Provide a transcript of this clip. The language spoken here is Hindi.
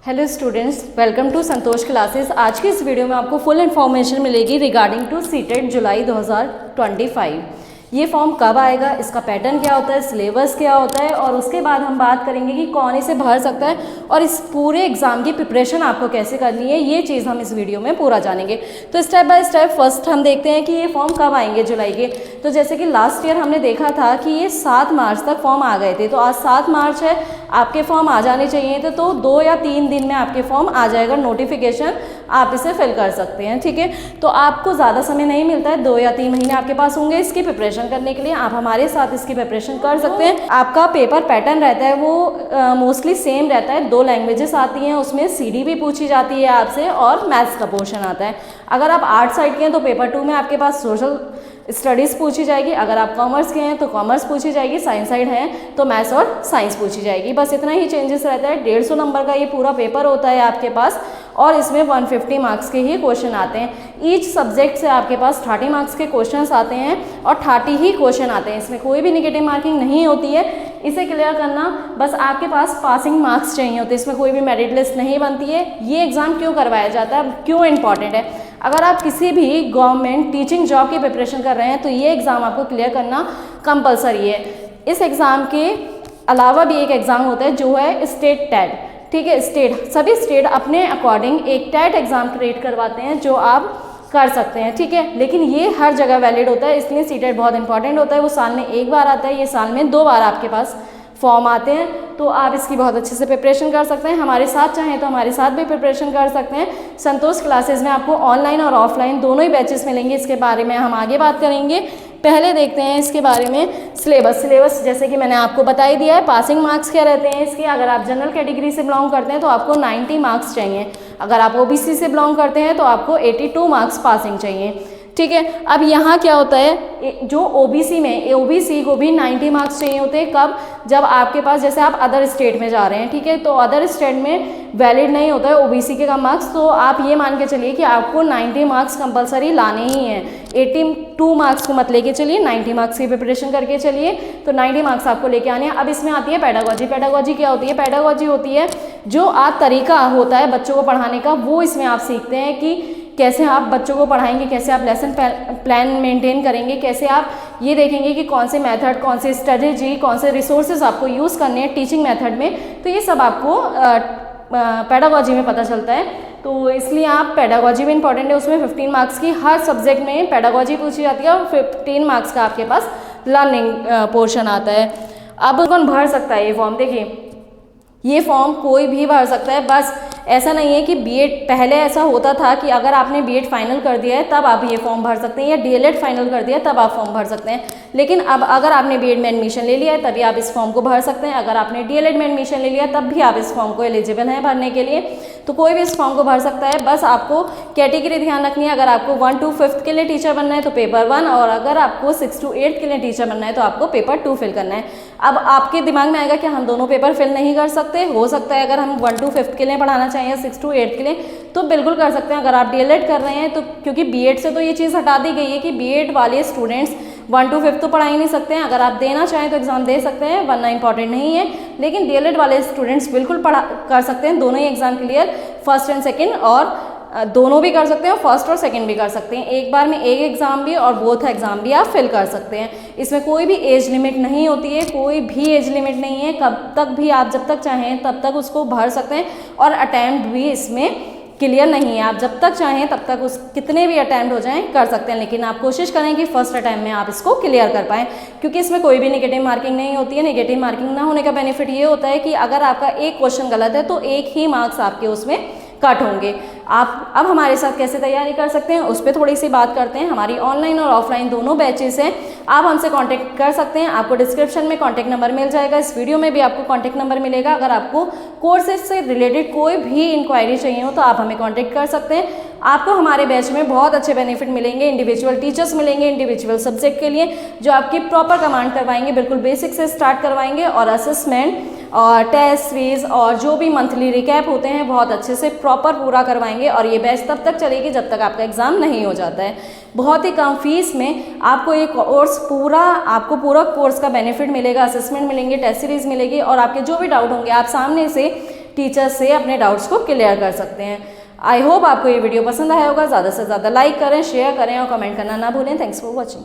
Hello students, welcome to Santosh classes. आज की इस वीडियो में आपको फुल इन्फॉर्मेशन मिलेगी रिगार्डिंग टू सीटेट जुलाई 2025। ये फॉर्म कब आएगा, इसका पैटर्न क्या होता है, सिलेबस क्या होता है, और उसके बाद हम बात करेंगे कि कौन इसे भर सकता है और इस पूरे एग्ज़ाम की प्रिपरेशन आपको कैसे करनी है। ये चीज़ हम इस वीडियो में पूरा जानेंगे। तो स्टेप बाय स्टेप फर्स्ट हम देखते हैं कि ये फॉर्म कब आएंगे जुलाई के। तो जैसे कि लास्ट ईयर हमने देखा था कि ये 7 मार्च तक फॉर्म आ गए थे। तो आज 7 मार्च है, आपके फॉर्म आ जाने चाहिए थे। तो 2 या 3 दिन में आपके फॉर्म आ जाएगा नोटिफिकेशन, आप इसे फिल कर सकते हैं। ठीक है, तो आपको ज़्यादा समय नहीं मिलता है, 2 या 3 महीने आपके पास होंगे इसकी प्रिपरेशन करने के लिए। आप हमारे साथ इसकी प्रिपरेशन कर सकते हैं। आपका पेपर पैटर्न रहता है वो मोस्टली सेम रहता है। 2 लैंग्वेजेस आती हैं, उसमें सीडी भी पूछी जाती है आपसे और मैथ्स का पोर्शन आता है। अगर आप आर्ट साइड के हैं तो पेपर 2 में आपके पास सोशल स्टडीज़ पूछी जाएगी। अगर आप कॉमर्स के हैं तो कॉमर्स पूछी जाएगी। साइंस साइड है तो मैथ्स और साइंस पूछी जाएगी। बस इतना ही चेंजेस रहता है। 150 नंबर का ये पूरा पेपर होता है आपके पास, और इसमें 150 मार्क्स के ही क्वेश्चन आते हैं। ईच सब्जेक्ट से आपके पास 30 मार्क्स के क्वेश्चंस आते हैं और 30 ही क्वेश्चन आते हैं। इसमें कोई भी नेगेटिव मार्किंग नहीं होती है। इसे क्लियर करना, बस आपके पास पासिंग मार्क्स चाहिए होते हैं। इसमें कोई भी मेरिट लिस्ट नहीं बनती है। ये एग्ज़ाम क्यों करवाया जाता है, क्यों इंपॉर्टेंट है? अगर आप किसी भी गवर्नमेंट टीचिंग जॉब की प्रिपरेशन कर रहे हैं तो ये एग्ज़ाम आपको क्लियर करना कंपलसरी है। इस एग्ज़ाम के अलावा भी एक एग्ज़ाम होता है जो है स्टेट टेट। ठीक है, सभी स्टेट अपने अकॉर्डिंग एक टेट एग्ज़ाम क्रिएट करवाते हैं जो आप कर सकते हैं। ठीक है, लेकिन ये हर जगह वैलिड होता है, इसलिए सीटेट बहुत इंपॉर्टेंट होता है। वो साल में 1 बार आता है, ये साल में 2 बार आपके पास फॉर्म आते हैं। तो आप इसकी बहुत अच्छे से प्रिपरेशन कर सकते हैं। हमारे साथ चाहें तो हमारे साथ भी प्रिपरेशन कर सकते हैं। संतोष क्लासेस में आपको ऑनलाइन और ऑफलाइन दोनों ही बैचेस मिलेंगे। इसके बारे में हम आगे बात करेंगे। पहले देखते हैं इसके बारे में सिलेबस जैसे कि मैंने आपको बता ही दिया है। पासिंग मार्क्स क्या रहते हैं इसके? अगर आप जनरल कैटेगरी से बिलोंग करते हैं तो आपको 90 मार्क्स चाहिए। अगर आप ओबीसी से बिलोंग करते हैं तो आपको 82 मार्क्स पासिंग चाहिए। ठीक है, अब यहाँ क्या होता है, जो ओबीसी में ओबीसी को भी 90 मार्क्स चाहिए होते हैं। कब? जब आपके पास, जैसे आप अदर स्टेट में जा रहे हैं, ठीक है, तो अदर स्टेट में वैलिड नहीं होता है ओबीसी के कम मार्क्स। तो आप ये मान के चलिए कि आपको 90 मार्क्स कंपलसरी लाने ही हैं। 82 मार्क्स को मत लेके चलिए, 90 मार्क्स की प्रिपरेशन करके चलिए। तो 90 मार्क्स आपको लेके आने हैं। अब इसमें आती है पेडागोजी। पेडागोजी क्या होती है? पेडागोजी होती है जो आप तरीका होता है बच्चों को पढ़ाने का, वो इसमें आप सीखते हैं कि कैसे आप बच्चों को पढ़ाएंगे, कैसे आप लेसन प्लान मेंटेन करेंगे, कैसे आप ये देखेंगे कि कौन से मेथड, कौन से स्ट्रेटेजी, कौन से रिसोर्सेज आपको यूज़ करने हैं टीचिंग मेथड में। तो ये सब आपको पेडागोजी में पता चलता है। तो इसलिए आप पेडागोजी भी इंपॉर्टेंट है। उसमें 15 मार्क्स की हर सब्जेक्ट में पेडागोजी पूछी जाती है और 15 मार्क्स का आपके पास लर्निंग पोर्शन आता है। अब कौन भर सकता है ये फॉर्म? देखिए, ये फॉर्म कोई भी भर सकता है। बस ऐसा नहीं है कि बीएड, पहले ऐसा होता था कि अगर आपने बीएड फाइनल कर दिया है तब आप ये फॉर्म भर सकते हैं, या डीएलएड फाइनल कर दिया है तब आप फॉर्म भर सकते हैं। लेकिन अब अगर आपने बीएड में एडमिशन ले लिया है तभी आप इस फॉर्म को भर सकते हैं। अगर आपने डीएलएड में एडमिशन ले लिया है तब भी आप इस फॉर्म को एलिजिबल हैं भरने के लिए। तो कोई भी इस फॉर्म को भर सकता है। बस आपको कैटेगरी ध्यान रखनी है। अगर आपको 1 to 5th के लिए टीचर बनना है तो पेपर 1, और अगर आपको 6 to 8th के लिए टीचर बनना है तो आपको पेपर 2 फिल करना है। अब आपके दिमाग में आएगा कि हम दोनों पेपर फिल नहीं कर सकते। हो सकता है अगर हम 1 to 5th के लिए पढ़ाना चाहें या 6 to 8th के लिए तो बिल्कुल कर सकते हैं। अगर आप डीएलएड कर रहे हैं तो, क्योंकि बीएड से तो ये चीज़ हटा दी गई है कि बीएड वाले स्टूडेंट्स 1 to 5th तो पढ़ा ही नहीं सकते हैं। अगर आप देना चाहें तो एग्ज़ाम दे सकते हैं, वरना इंपॉर्टेंट नहीं है। लेकिन डीएलएड वाले स्टूडेंट्स बिल्कुल कर सकते हैं दोनों ही exam clear, first and second, और दोनों भी कर सकते हैं, फर्स्ट और सेकंड भी कर सकते हैं। एक बार में एक एग्ज़ाम भी और बोथ एग्ज़ाम भी आप फिल कर सकते हैं। इसमें कोई भी एज लिमिट नहीं होती है, कोई भी एज लिमिट नहीं है। कब तक भी आप जब तक चाहें तब तक उसको भर सकते हैं, और अटैम्प्ट भी इसमें क्लियर नहीं है। आप जब तक चाहें तब तक उस कितने भी अटैम्प्ट हो जाएं कर सकते हैं, लेकिन आप कोशिश करें कि फर्स्ट अटैम्प्ट में आप इसको क्लियर कर पाएँ, क्योंकि इसमें कोई भी नेगेटिव मार्किंग नहीं होती है। नेगेटिव मार्किंग ना होने का बेनिफिट ये होता है कि अगर आपका एक क्वेश्चन गलत है तो 1 ही मार्क्स आपके उसमें कट होंगे। आप अब हमारे साथ कैसे तैयारी कर सकते हैं उस पर थोड़ी सी बात करते हैं। हमारी ऑनलाइन और ऑफलाइन दोनों बैचेस हैं। आप हमसे कांटेक्ट कर सकते हैं। आपको डिस्क्रिप्शन में कांटेक्ट नंबर मिल जाएगा, इस वीडियो में भी आपको कांटेक्ट नंबर मिलेगा। अगर आपको कोर्सेज से रिलेटेड कोई भी इंक्वायरी चाहिए हो तो आप हमें कांटेक्ट कर सकते हैं। आपको हमारे बैच में बहुत अच्छे बेनिफिट मिलेंगे। इंडिविजुअल टीचर्स मिलेंगे इंडिविजुअल सब्जेक्ट के लिए, जो आपकी प्रॉपर कमांड करवाएंगे, बिल्कुल बेसिक से स्टार्ट करवाएंगे, और असेसमेंट और टेस्ट सीरीज और जो भी मंथली रिकैप होते हैं बहुत अच्छे से प्रॉपर पूरा करवाएंगे। और ये बैच तब तक चलेगी जब तक आपका एग्ज़ाम नहीं हो जाता है। बहुत ही कम फीस में आपको ये कोर्स पूरा कोर्स का बेनिफिट मिलेगा। असेसमेंट मिलेंगे, टेस्ट सीरीज मिलेगी, और आपके जो भी डाउट होंगे आप सामने से टीचर से अपने डाउट्स को क्लियर कर सकते हैं। आई होप आपको ये वीडियो पसंद आया होगा। ज़्यादा से ज़्यादा लाइक करें, शेयर करें और कमेंट करना ना भूलें। Thanks for watching.